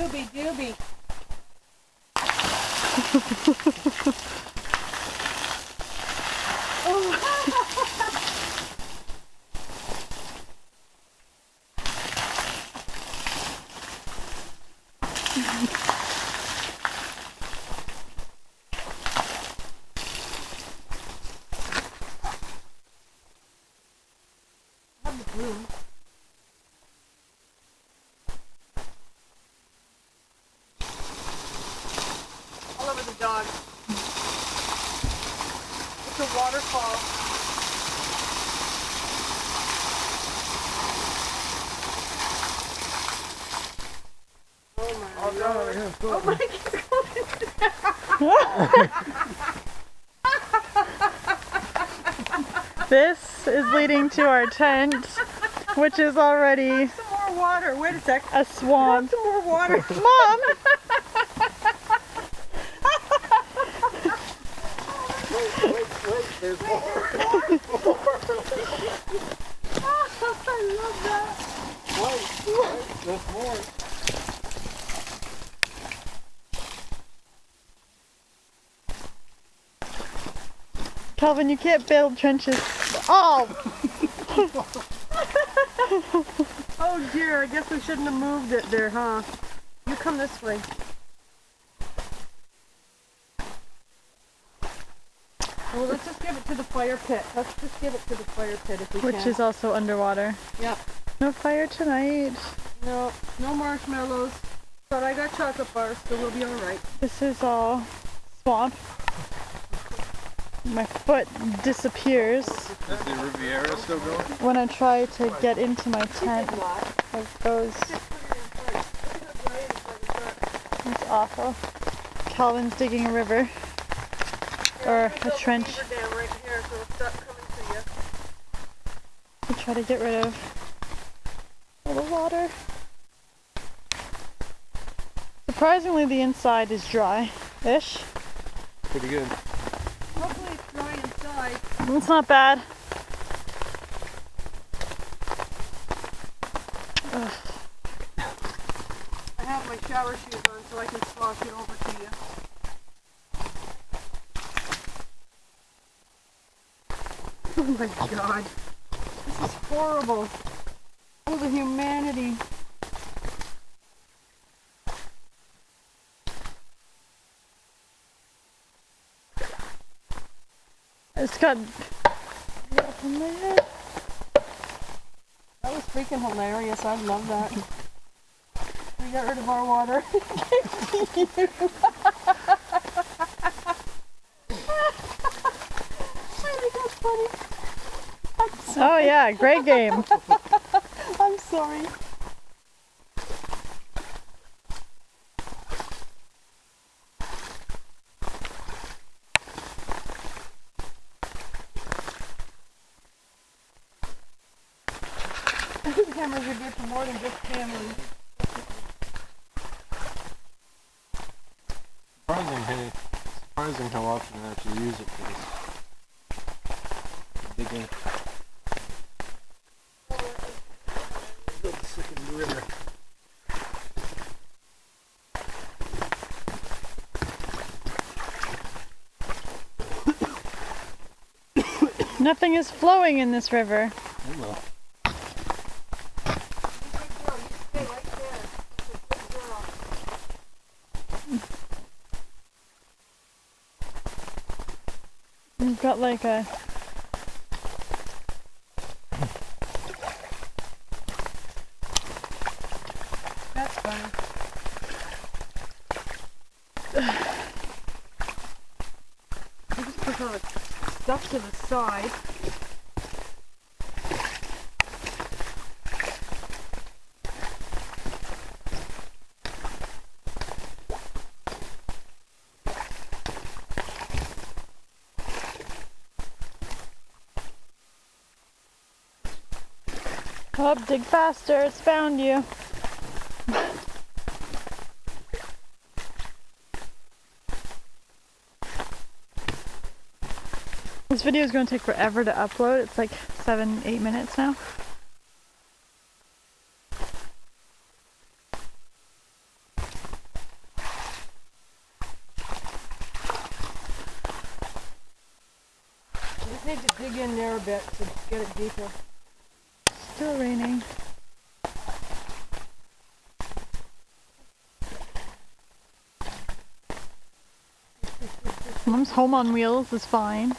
Doobie, doobie. Have the broom. All over the dog. It's a waterfall. Oh my God. Oh my God. This is leading to our tent, which is already Some more water. Wait a sec. a swamp. Some more water. Mom! Wait, there's more. I love that. Wait, there's more. Calvin, you can't build trenches. Oh! Oh dear, I guess we shouldn't have moved it there, huh? You come this way. Well, let's just give it to the fire pit. Let's just give it to the fire pit if we Which can. is also underwater. Yep. No fire tonight. No, no marshmallows. But I got chocolate bars, so we'll be alright. This is all swamp. My foot disappears Is the Riviera still going? when I try to get into my tent. It goes. It's awful. Calvin's digging a river. Or a trench Dam right here, so it'll stop coming to you. to try to get rid of all the water. Surprisingly, the inside is dry-ish. Pretty good. Hopefully it's dry inside. It's not bad. Ugh. I have my shower shoes on so I can slosh it over to you. Oh my God. This is horrible. Oh, the humanity. It's got up in my head. That was freaking hilarious. I love that. We got rid of our water. I think that's funny. Oh yeah, great game. I'm sorry. These hammers are good for more than just hammering. Surprising how often I actually use it for this digging. Build the second river. Nothing is flowing in this river. Oh well. Stay right there. Good girl. We've got like a That's fine. I just put all the stuff to the side. oh, dig faster, it's found you. This video is going to take forever to upload. It's like 7-8 minutes now. need to dig in there a bit to get it deeper. Still raining. Mom's home on wheels is fine.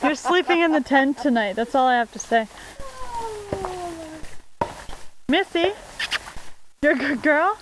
You're sleeping in the tent tonight, that's all I have to say. Missy, you're a good girl?